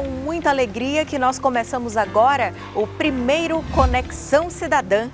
com muita alegria que nós começamos agora o primeiro Conexão Cidadã.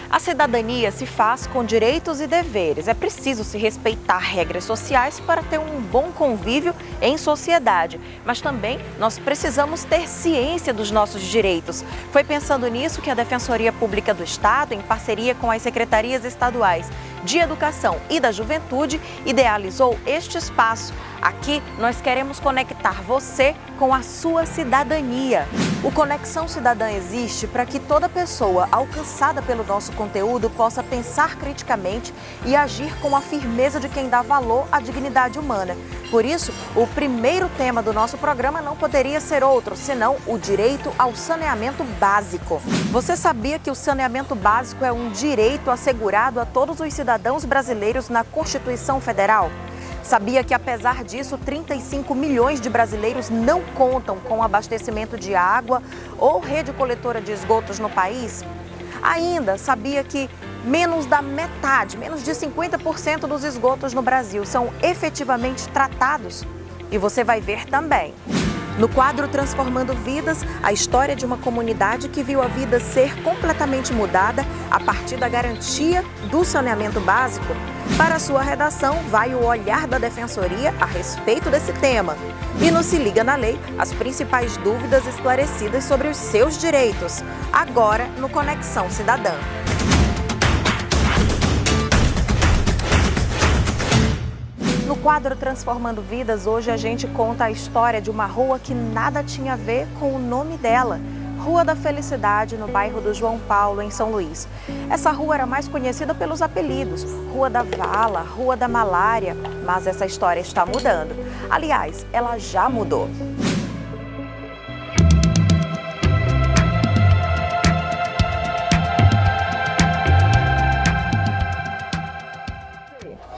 A cidadania se faz com direitos e deveres. É preciso se respeitar regras sociais para ter um bom convívio em sociedade. Mas também nós precisamos ter ciência dos nossos direitos. Foi pensando nisso que a Defensoria Pública do Estado, em parceria com as secretarias estaduais de Educação e da Juventude, idealizou este espaço. Aqui nós queremos conectar você com a sua cidadania. O Conexão Cidadã existe para que toda pessoa alcançada pelo nosso conteúdo possa pensar criticamente e agir com a firmeza de quem dá valor à dignidade humana. Por isso, o primeiro tema do nosso programa não poderia ser outro, senão o direito ao saneamento básico. Você sabia que o saneamento básico é um direito assegurado a todos os cidadãos brasileiros na Constituição Federal? Sabia que, apesar disso, 35 milhões de brasileiros não contam com abastecimento de água ou rede coletora de esgotos no país? Ainda sabia que menos da metade, menos de 50% dos esgotos no Brasil são efetivamente tratados? E você vai ver também. No quadro Transformando Vidas, a história de uma comunidade que viu a vida ser completamente mudada a partir da garantia do saneamento básico. Para sua redação, vai o olhar da Defensoria a respeito desse tema. E no Se Liga na Lei, as principais dúvidas esclarecidas sobre os seus direitos. Agora, no Conexão Cidadã. No quadro Transformando Vidas, hoje a gente conta a história de uma rua que nada tinha a ver com o nome dela. Rua da Felicidade, no bairro do João Paulo, em São Luís. Essa rua era mais conhecida pelos apelidos, Rua da Vala, Rua da Malária, mas essa história está mudando. Aliás, ela já mudou.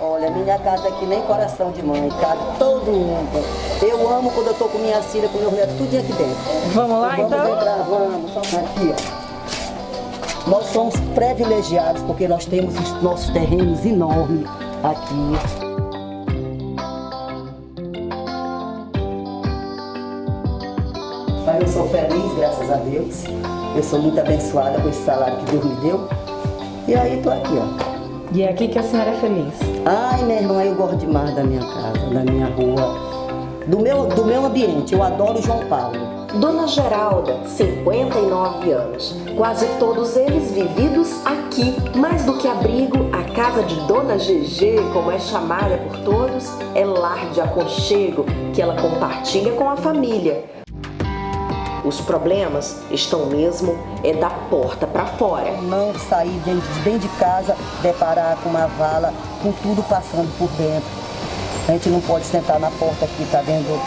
Olha, minha casa aqui nem coração de mãe, cabe todo mundo. Eu amo quando eu tô com minha filha, com meu neto, tudo aqui dentro. Vamos lá, então? Vamos entrar, vamos. Aqui, ó. Nós somos privilegiados porque nós temos os nossos terrenos enormes aqui. Mas eu sou feliz, graças a Deus. Eu sou muito abençoada com esse salário que Deus me deu. E aí tô aqui, ó. E é aqui que a senhora é feliz? Ai, minha irmã, eu gosto demais da minha casa, da minha rua, do meu ambiente. Eu adoro João Paulo. Dona Geralda, 59 anos. Quase todos eles vividos aqui. Mais do que abrigo, a casa de Dona GG, como é chamada por todos, é lar de aconchego que ela compartilha com a família. Os problemas estão mesmo da porta para fora. Não sair dentro de casa, deparar com uma vala, com tudo passando por dentro. A gente não pode sentar na porta aqui, tá vendo?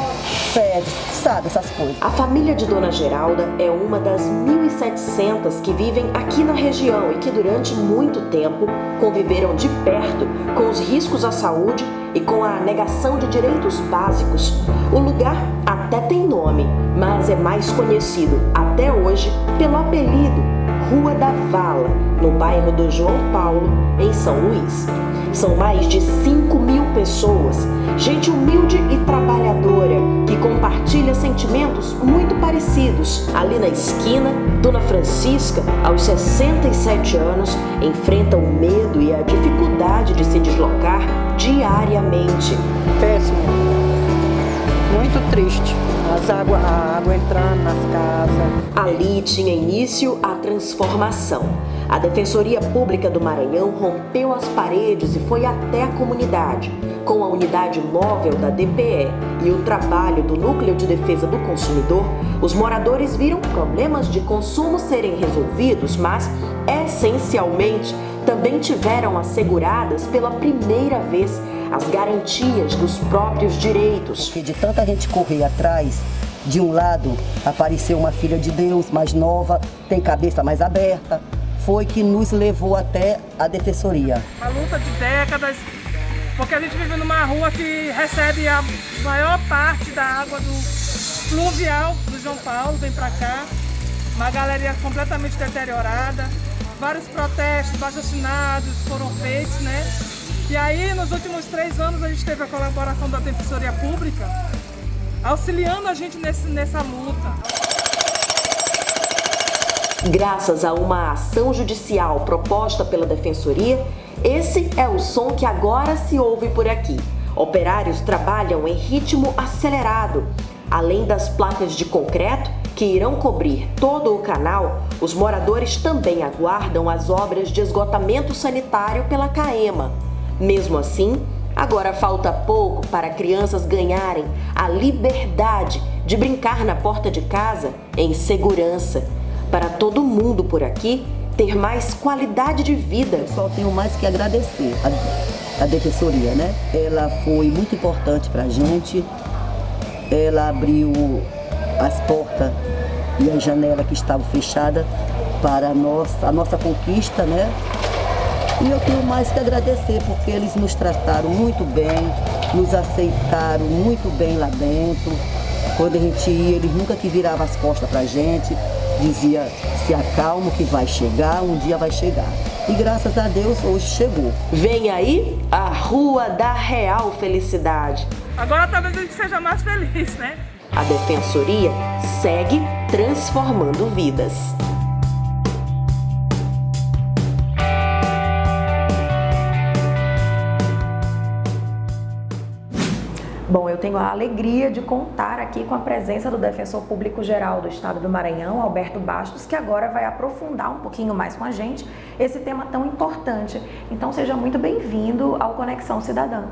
Fede, sabe, essas coisas. A família de Dona Geralda é uma das 1.700 que vivem aqui na região e que durante muito tempo conviveram de perto com os riscos à saúde e com a negação de direitos básicos. O lugar até tem nome, mas é mais conhecido até hoje pelo apelido Rua da Vala, no bairro do João Paulo, em São Luís. São mais de 5.000 pessoas, gente humilde e trabalhadora, que compartilha sentimentos muito parecidos. Ali na esquina, Dona Francisca, aos 67 anos, enfrenta o medo e a dificuldade de se deslocar diariamente. Péssimo, muito triste. A água entrando nas casas. Ali tinha início a transformação. A Defensoria Pública do Maranhão rompeu as paredes e foi até a comunidade. Com a unidade móvel da DPE e o trabalho do Núcleo de Defesa do Consumidor, os moradores viram problemas de consumo serem resolvidos, mas, essencialmente, também tiveram asseguradas pela primeira vez as garantias dos próprios direitos. Porque de tanta gente correr atrás, de um lado apareceu uma filha de Deus mais nova, tem cabeça mais aberta, foi que nos levou até a Defensoria. A luta de décadas, porque a gente vive numa rua que recebe a maior parte da água do fluvial do João Paulo, vem pra cá, uma galeria completamente deteriorada, vários protestos, abaixo-assinados foram feitos, né? E aí, nos últimos 3 anos, a gente teve a colaboração da Defensoria Pública, auxiliando a gente nessa luta. Graças a uma ação judicial proposta pela Defensoria, esse é o som que agora se ouve por aqui. Operários trabalham em ritmo acelerado. Além das placas de concreto que irão cobrir todo o canal, os moradores também aguardam as obras de esgotamento sanitário pela CAEMA. Mesmo assim, agora falta pouco para crianças ganharem a liberdade de brincar na porta de casa em segurança. Para todo mundo por aqui ter mais qualidade de vida. Só tenho mais que agradecer a Defensoria, né? Ela foi muito importante para a gente. Ela abriu as portas e a janela que estavam fechadas para a nossa conquista, né? E eu tenho mais que agradecer porque eles nos trataram muito bem, nos aceitaram muito bem lá dentro. Quando a gente ia, eles nunca que viravam as costas para a gente. Dizia, se acalma que vai chegar, um dia vai chegar. E graças a Deus hoje chegou. Vem aí a Rua da Real Felicidade. Agora talvez a gente seja mais feliz, né? A Defensoria segue transformando vidas. Bom, eu tenho a alegria de contar aqui com a presença do Defensor Público-Geral do Estado do Maranhão, Alberto Bastos, que agora vai aprofundar um pouquinho mais com a gente esse tema tão importante. Então, seja muito bem-vindo ao Conexão Cidadã.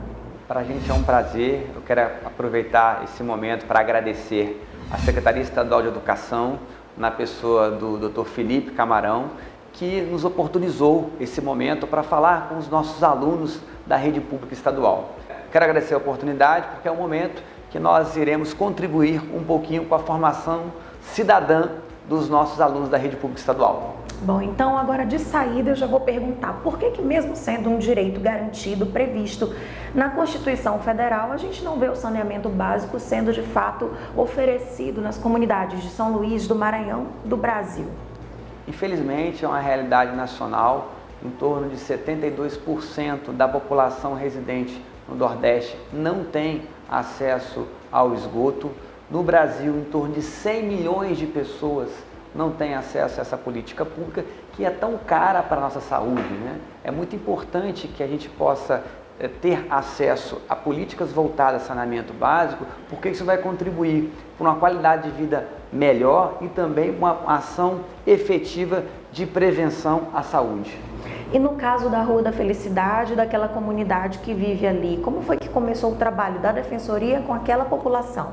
Para a gente é um prazer. Eu quero aproveitar esse momento para agradecer à Secretaria Estadual de Educação, na pessoa do Dr. Felipe Camarão, que nos oportunizou esse momento para falar com os nossos alunos da rede pública estadual. Quero agradecer a oportunidade porque é um momento que nós iremos contribuir um pouquinho com a formação cidadã dos nossos alunos da rede pública estadual. Bom, então agora de saída eu já vou perguntar por que mesmo sendo um direito garantido, previsto na Constituição Federal, a gente não vê o saneamento básico sendo de fato oferecido nas comunidades de São Luís, do Maranhão, do Brasil? Infelizmente é uma realidade nacional. Em torno de 72% da população residente no Nordeste não tem acesso ao esgoto. No Brasil, em torno de 100 milhões de pessoas não têm acesso a essa política pública que é tão cara para a nossa saúde, né? É muito importante que a gente possa ter acesso a políticas voltadas a saneamento básico, porque isso vai contribuir para uma qualidade de vida melhor e também uma ação efetiva de prevenção à saúde. E no caso da Rua da Felicidade, daquela comunidade que vive ali, como foi que começou o trabalho da Defensoria com aquela população?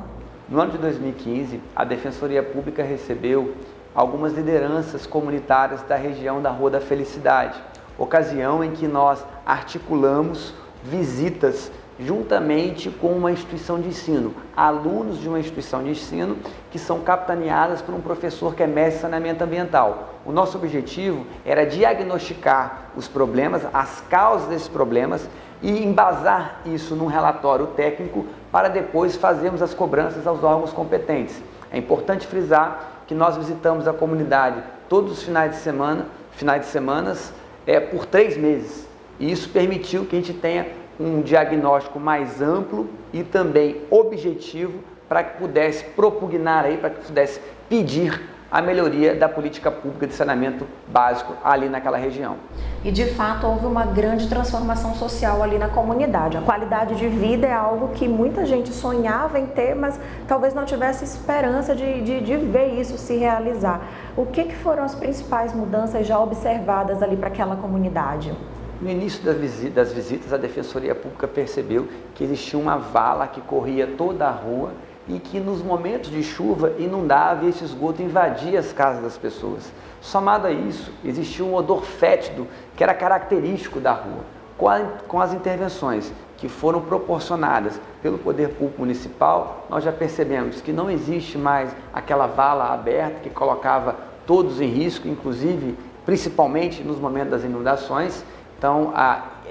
No ano de 2015, a Defensoria Pública recebeu algumas lideranças comunitárias da região da Rua da Felicidade, ocasião em que nós articulamos visitas juntamente com uma instituição de ensino, alunos de uma instituição de ensino que são capitaneadas por um professor que é mestre em saneamento ambiental. O nosso objetivo era diagnosticar os problemas, as causas desses problemas e embasar isso num relatório técnico para depois fazermos as cobranças aos órgãos competentes. É importante frisar que nós visitamos a comunidade todos os finais de semana por 3 meses. E isso permitiu que a gente tenha um diagnóstico mais amplo e também objetivo para que pudesse propugnar aí, para que pudesse pedir a melhoria da política pública de saneamento básico ali naquela região. E de fato houve uma grande transformação social ali na comunidade. A qualidade de vida é algo que muita gente sonhava em ter, mas talvez não tivesse esperança de ver isso se realizar. O que foram as principais mudanças já observadas ali para aquela comunidade? No início das visitas, a Defensoria Pública percebeu que existia uma vala que corria toda a rua e que nos momentos de chuva inundava e esse esgoto invadia as casas das pessoas. Somado a isso, existia um odor fétido que era característico da rua. Com as intervenções que foram proporcionadas pelo Poder Público Municipal, nós já percebemos que não existe mais aquela vala aberta que colocava todos em risco, inclusive, principalmente nos momentos das inundações. Então,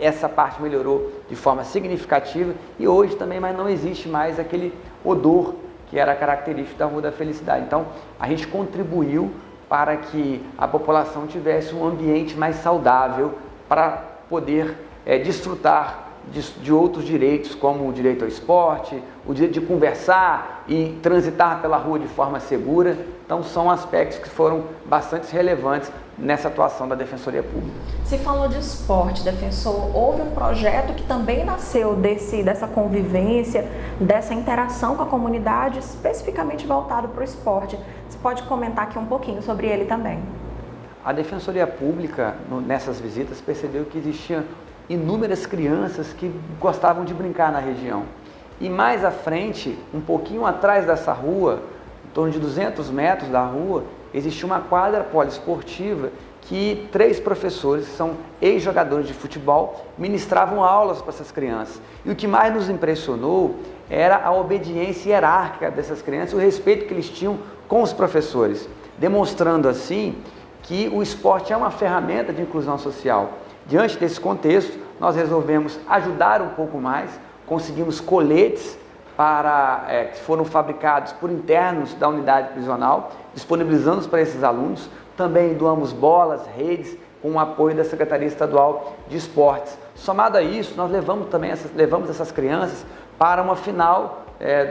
essa parte melhorou de forma significativa e hoje também não existe mais aquele odor que era característico da Rua da Felicidade. Então, a gente contribuiu para que a população tivesse um ambiente mais saudável para poder desfrutar de outros direitos, como o direito ao esporte, o direito de conversar e transitar pela rua de forma segura. Então, são aspectos que foram bastante relevantes nessa atuação da Defensoria Pública. Você falou de esporte, defensor. Houve um projeto que também nasceu dessa convivência, dessa interação com a comunidade, especificamente voltado para o esporte. Você pode comentar aqui um pouquinho sobre ele também? A Defensoria Pública, nessas visitas, percebeu que existiam inúmeras crianças que gostavam de brincar na região. E mais à frente, um pouquinho atrás dessa rua, em torno de 200 metros da rua, existia uma quadra poliesportiva que 3 professores, que são ex-jogadores de futebol, ministravam aulas para essas crianças. E o que mais nos impressionou era a obediência hierárquica dessas crianças, o respeito que eles tinham com os professores, demonstrando assim que o esporte é uma ferramenta de inclusão social. Diante desse contexto, nós resolvemos ajudar um pouco mais, conseguimos coletes que foram fabricados por internos da unidade prisional, disponibilizamos para esses alunos. Também doamos bolas, redes, com o apoio da Secretaria Estadual de Esportes. Somado a isso, nós levamos essas crianças para uma final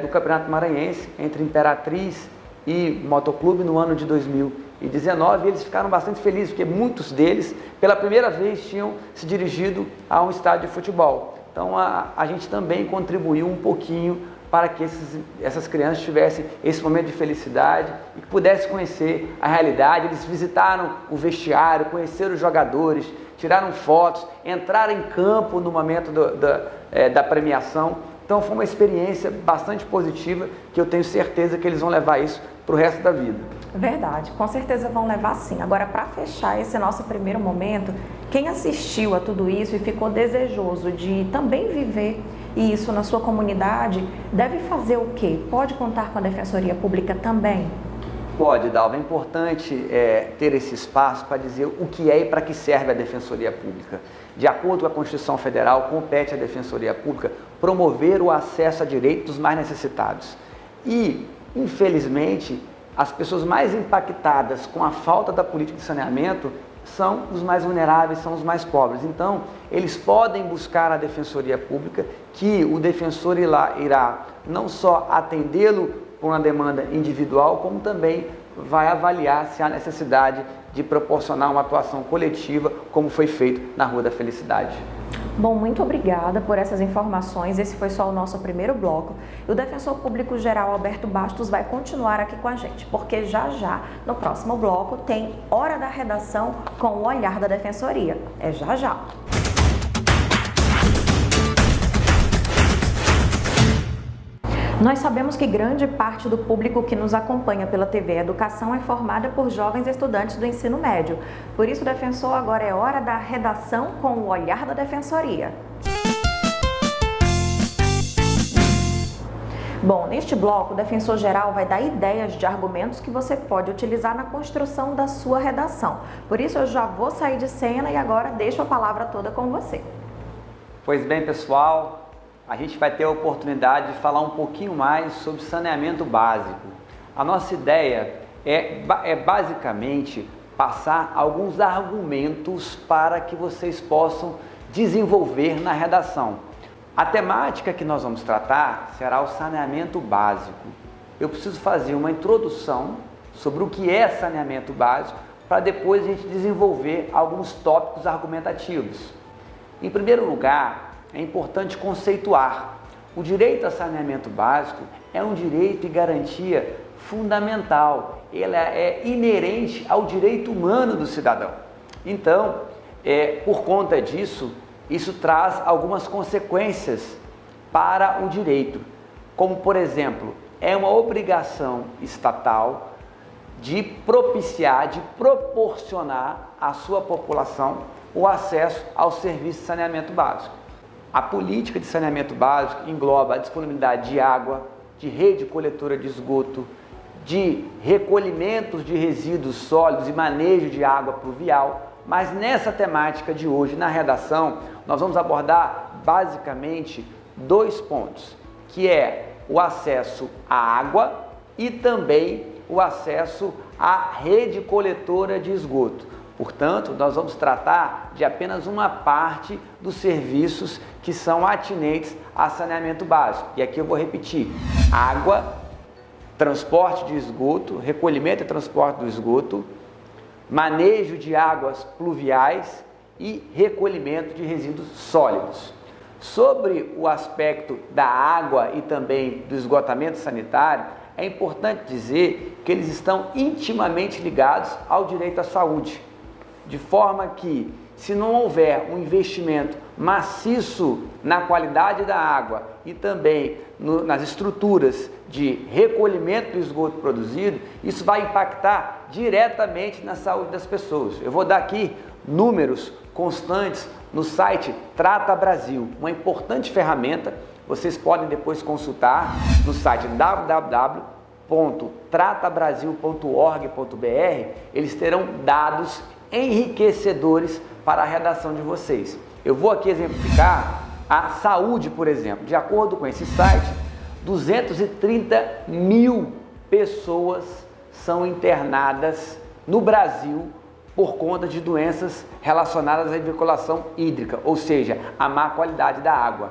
do Campeonato Maranhense entre Imperatriz e Motoclube no ano de 2019, e eles ficaram bastante felizes, porque muitos deles, pela primeira vez, tinham se dirigido a um estádio de futebol. Então, a gente também contribuiu um pouquinho para que essas crianças tivessem esse momento de felicidade e que pudessem conhecer a realidade. Eles visitaram o vestiário, conheceram os jogadores, tiraram fotos, entraram em campo no momento da premiação. Então, foi uma experiência bastante positiva, que eu tenho certeza que eles vão levar isso para o resto da vida. Verdade, com certeza vão levar sim. Agora, para fechar esse nosso primeiro momento, quem assistiu a tudo isso e ficou desejoso de também viver isso na sua comunidade, deve fazer o quê? Pode contar com a Defensoria Pública também? Pode, Dalva. É importante ter esse espaço para dizer o que é e para que serve a Defensoria Pública. De acordo com a Constituição Federal, compete à Defensoria Pública promover o acesso a direitos dos mais necessitados. E, infelizmente, as pessoas mais impactadas com a falta da política de saneamento são os mais vulneráveis, são os mais pobres. Então, eles podem buscar a Defensoria Pública, que o defensor irá não só atendê-lo por uma demanda individual, como também vai avaliar se há necessidade de proporcionar uma atuação coletiva, como foi feito na Rua da Felicidade. Bom, muito obrigada por essas informações. Esse foi só o nosso primeiro bloco. E o Defensor Público Geral Alberto Bastos vai continuar aqui com a gente, porque já, no próximo bloco, tem Hora da Redação com o Olhar da Defensoria. É já. Nós sabemos que grande parte do público que nos acompanha pela TV Educação é formada por jovens estudantes do ensino médio. Por isso, defensor, agora é hora da redação com o Olhar da Defensoria. Bom, neste bloco, o defensor geral vai dar ideias de argumentos que você pode utilizar na construção da sua redação. Por isso, eu já vou sair de cena e agora deixo a palavra toda com você. Pois bem, pessoal, a gente vai ter a oportunidade de falar um pouquinho mais sobre saneamento básico. A nossa ideia é basicamente passar alguns argumentos para que vocês possam desenvolver na redação. A temática que nós vamos tratar será o saneamento básico. Eu preciso fazer uma introdução sobre o que é saneamento básico para depois a gente desenvolver alguns tópicos argumentativos. Em primeiro lugar, é importante conceituar. O direito a saneamento básico é um direito e garantia fundamental. Ele é inerente ao direito humano do cidadão. Então, por conta disso, isso traz algumas consequências para o direito. Como, por exemplo, é uma obrigação estatal de propiciar, de proporcionar à sua população o acesso ao serviço de saneamento básico. A política de saneamento básico engloba a disponibilidade de água, de rede coletora de esgoto, de recolhimentos de resíduos sólidos e manejo de água pluvial. Mas nessa temática de hoje, na redação, nós vamos abordar basicamente 2 pontos, que é o acesso à água e também o acesso à rede coletora de esgoto. Portanto, nós vamos tratar de apenas uma parte dos serviços que são atinentes a saneamento básico. E aqui eu vou repetir: água, transporte de esgoto, recolhimento e transporte do esgoto, manejo de águas pluviais e recolhimento de resíduos sólidos. Sobre o aspecto da água e também do esgotamento sanitário, é importante dizer que eles estão intimamente ligados ao direito à saúde, de forma que, se não houver um investimento maciço na qualidade da água e também nas estruturas de recolhimento do esgoto produzido, isso vai impactar diretamente na saúde das pessoas. Eu vou dar aqui números constantes no site Trata Brasil, uma importante ferramenta. Vocês podem depois consultar no site www.tratabrasil.org.br. Eles terão dados enriquecedores para a redação de vocês. Eu vou aqui exemplificar a saúde, por exemplo. De acordo com esse site, 230 mil pessoas são internadas no Brasil por conta de doenças relacionadas à vinculação hídrica, ou seja, a má qualidade da água.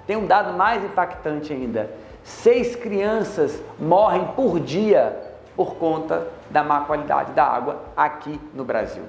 Tem um dado mais impactante ainda: 6 crianças morrem por dia por conta da má qualidade da água aqui no Brasil.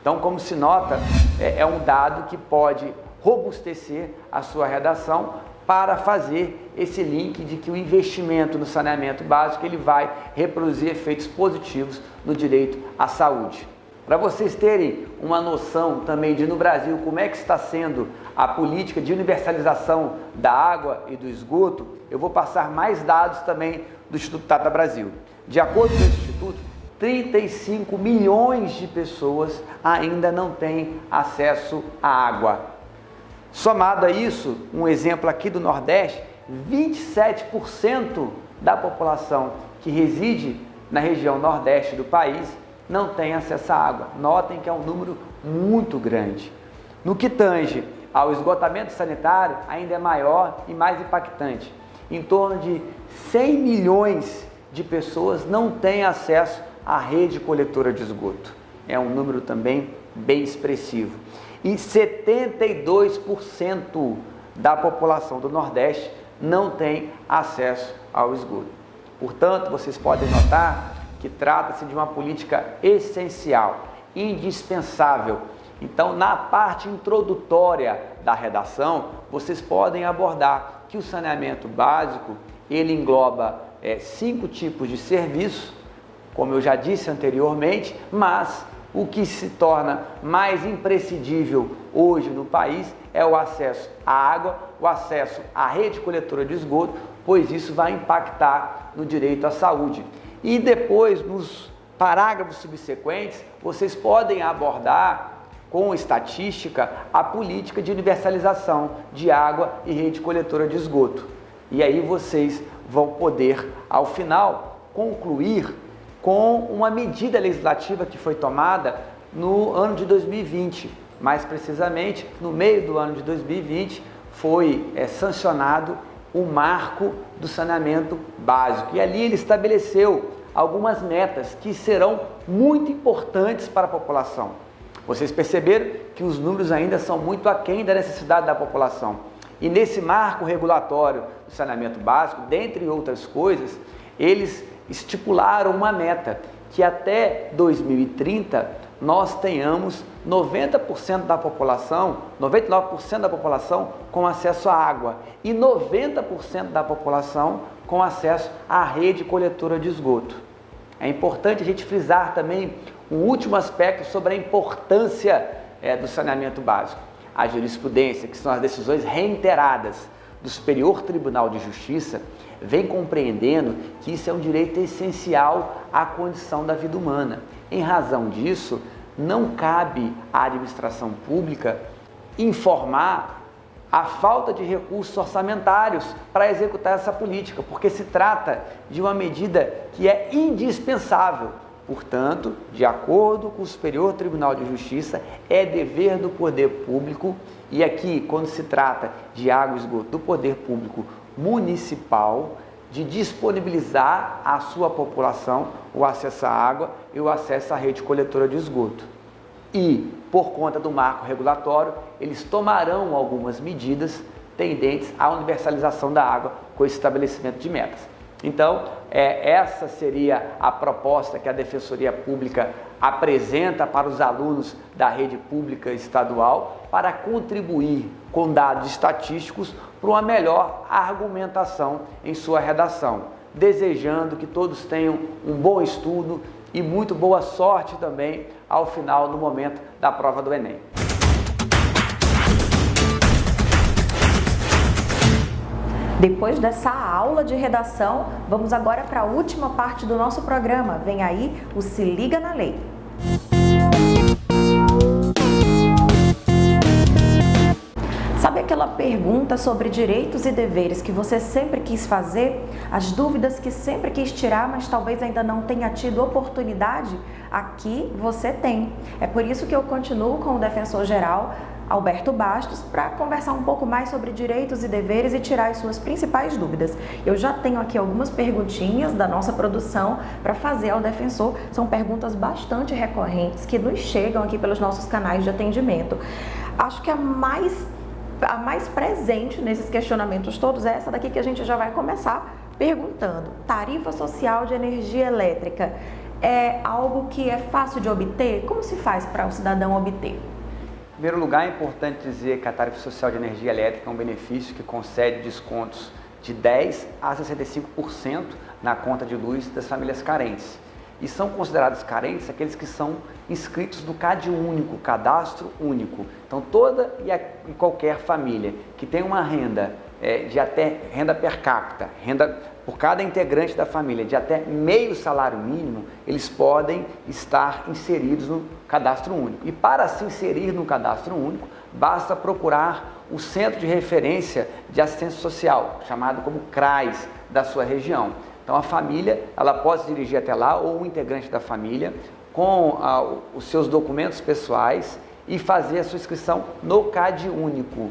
Então, como se nota, é um dado que pode robustecer a sua redação para fazer esse link de que o investimento no saneamento básico ele vai reproduzir efeitos positivos no direito à saúde. Para vocês terem uma noção também de no Brasil como é que está sendo a política de universalização da água e do esgoto, eu vou passar mais dados também do Instituto Trata Brasil. De acordo com esse instituto, 35 milhões de pessoas ainda não têm acesso à água. Somado a isso, um exemplo aqui do Nordeste, 27% da população que reside na região Nordeste do país não tem acesso à água. Notem que é um número muito grande. No que tange ao esgotamento sanitário, ainda é maior e mais impactante. Em torno de 100 milhões de pessoas não têm acesso à rede coletora de esgoto. É um número também bem expressivo. E 72% da população do Nordeste não tem acesso ao esgoto. Portanto, vocês podem notar que trata-se de uma política essencial, indispensável. Então, na parte introdutória da redação, vocês podem abordar que o saneamento básico, ele engloba 5 tipos de serviço, como eu já disse anteriormente, mas o que se torna mais imprescindível hoje no país é o acesso à água, o acesso à rede coletora de esgoto, pois isso vai impactar no direito à saúde. E depois, nos parágrafos subsequentes, vocês podem abordar com estatística a política de universalização de água e rede coletora de esgoto. E aí vocês vão poder, ao final, concluir com uma medida legislativa que foi tomada no ano de 2020. Mais precisamente, no meio do ano de 2020, foi sancionado o marco do saneamento básico. E ali ele estabeleceu algumas metas que serão muito importantes para a população. Vocês perceberam que os números ainda são muito aquém da necessidade da população. E nesse marco regulatório do saneamento básico, dentre outras coisas, eles estipularam uma meta que até 2030 nós tenhamos 90% da população, 99% da população com acesso à água e 90% da população com acesso à rede coletora de esgoto. É importante a gente frisar também um último aspecto sobre a importância do saneamento básico. A jurisprudência, que são as decisões reiteradas do Superior Tribunal de Justiça, vem compreendendo que isso é um direito essencial à condição da vida humana. Em razão disso, não cabe à administração pública informar a falta de recursos orçamentários para executar essa política, porque se trata de uma medida que é indispensável. Portanto, de acordo com o Superior Tribunal de Justiça, é dever do poder público, e aqui, quando se trata de água e esgoto, do poder público municipal, de disponibilizar à sua população o acesso à água e o acesso à rede coletora de esgoto. e, por conta do marco regulatório, eles tomarão algumas medidas tendentes à universalização da água com esse estabelecimento de metas. Então, essa seria a proposta que a Defensoria Pública apresenta para os alunos da rede pública estadual para contribuir com dados estatísticos para uma melhor argumentação em sua redação, desejando que todos tenham um bom estudo e muito boa sorte também ao final, no momento da prova do Enem. Depois dessa aula de redação, vamos agora para a última parte do nosso programa. Vem aí o Se Liga na Lei. Sabe aquela pergunta sobre direitos e deveres que você sempre quis fazer? As dúvidas que sempre quis tirar, mas talvez ainda não tenha tido oportunidade? Aqui você tem. É por isso que eu continuo com o defensor-geral, Alberto Bastos, para conversar um pouco mais sobre direitos e deveres e tirar as suas principais dúvidas. Eu já tenho aqui algumas perguntinhas da nossa produção para fazer ao defensor. São perguntas bastante recorrentes que nos chegam aqui pelos nossos canais de atendimento. Acho que a mais presente nesses questionamentos todos é essa daqui que a gente já vai começar perguntando. Tarifa social de energia elétrica é algo que é fácil de obter? Como se faz para o cidadão obter? Em primeiro lugar, é importante dizer que a tarifa social de energia elétrica é um benefício que concede descontos de 10% a 65% na conta de luz das famílias carentes. E são considerados carentes aqueles que são inscritos no CAD único, Cadastro Único. Então, toda e qualquer família que tem uma renda de até renda per capita, renda por cada integrante da família de até meio salário mínimo, eles podem estar inseridos no Cadastro Único. E para se inserir no Cadastro Único, basta procurar o Centro de Referência de Assistência Social, chamado como CRAS, da sua região. Então a família, ela pode se dirigir até lá, ou um integrante da família, com os seus documentos pessoais e fazer a sua inscrição no CAD Único.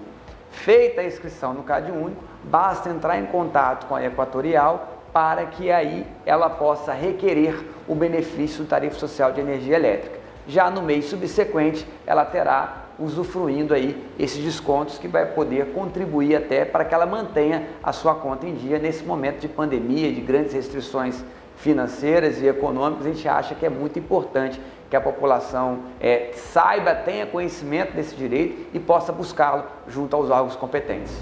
Feita a inscrição no CAD Único, basta entrar em contato com a Equatorial para que aí ela possa requerer o benefício do tarifa social de energia elétrica. Já no mês subsequente, ela terá usufruindo aí esses descontos que vai poder contribuir até para que ela mantenha a sua conta em dia nesse momento de pandemia, de grandes restrições financeiras e econômicas. A gente acha que é muito importante que a população saiba, tenha conhecimento desse direito e possa buscá-lo junto aos órgãos competentes.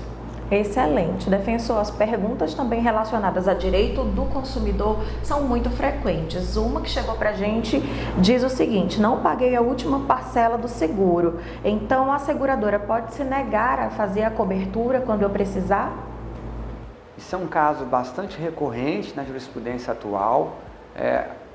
Excelente. Defensor, as perguntas também relacionadas a direito do consumidor são muito frequentes. Uma que chegou pra gente diz o seguinte: não paguei a última parcela do seguro, então a seguradora pode se negar a fazer a cobertura quando eu precisar? Isso é um caso bastante recorrente na jurisprudência atual.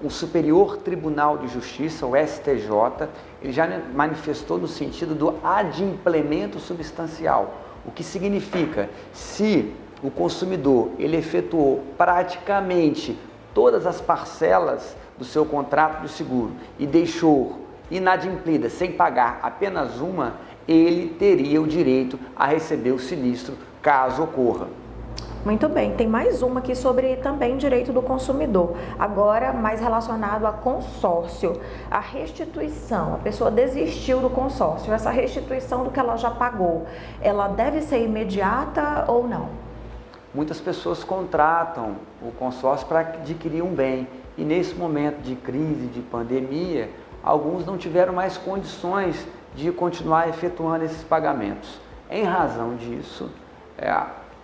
O Superior Tribunal de Justiça, o STJ, ele já manifestou no sentido do adimplemento substancial. O que significa, se o consumidor ele efetuou praticamente todas as parcelas do seu contrato de seguro e deixou inadimplida sem pagar apenas uma, ele teria o direito a receber o sinistro caso ocorra. Muito bem, tem mais uma aqui sobre também direito do consumidor, agora mais relacionado a consórcio. A restituição, a pessoa desistiu do consórcio, essa restituição do que ela já pagou, ela deve ser imediata ou não? Muitas pessoas contratam o consórcio para adquirir um bem e nesse momento de crise, de pandemia, alguns não tiveram mais condições de continuar efetuando esses pagamentos. Em razão disso,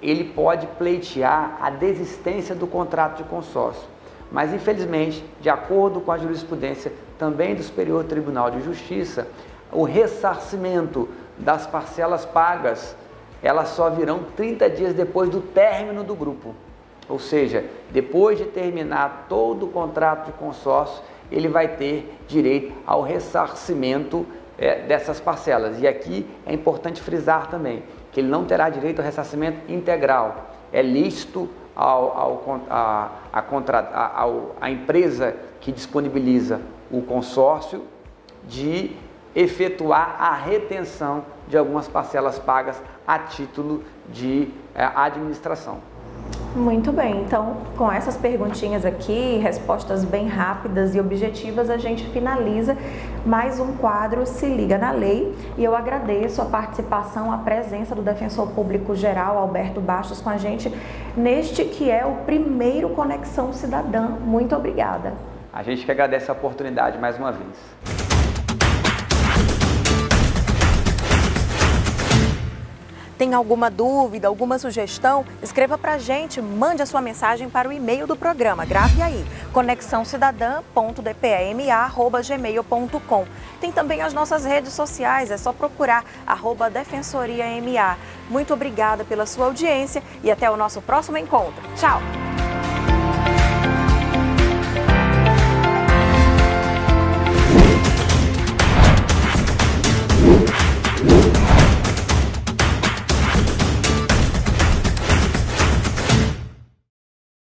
ele pode pleitear a desistência do contrato de consórcio. Mas, infelizmente, de acordo com a jurisprudência também do Superior Tribunal de Justiça, o ressarcimento das parcelas pagas, elas só virão 30 dias depois do término do grupo. Ou seja, depois de terminar todo o contrato de consórcio, ele vai ter direito ao ressarcimento dessas parcelas. E aqui é importante frisar também que ele não terá direito ao ressarcimento integral. É lícito à empresa que disponibiliza o consórcio de efetuar a retenção de algumas parcelas pagas a título de administração. Muito bem, então com essas perguntinhas aqui, respostas bem rápidas e objetivas, a gente finaliza mais um quadro Se Liga na Lei, e eu agradeço a participação, a presença do Defensor Público Geral, Alberto Bastos, com a gente neste que é o primeiro Conexão Cidadã. Muito obrigada. A gente que agradece a oportunidade mais uma vez. Tem alguma dúvida, alguma sugestão? Escreva pra gente, mande a sua mensagem para o e-mail do programa. Grave aí, conexãocidadã.dpma@gmail.com. Tem também as nossas redes sociais, é só procurar @defensoriama. Muito obrigada pela sua audiência e até o nosso próximo encontro. Tchau!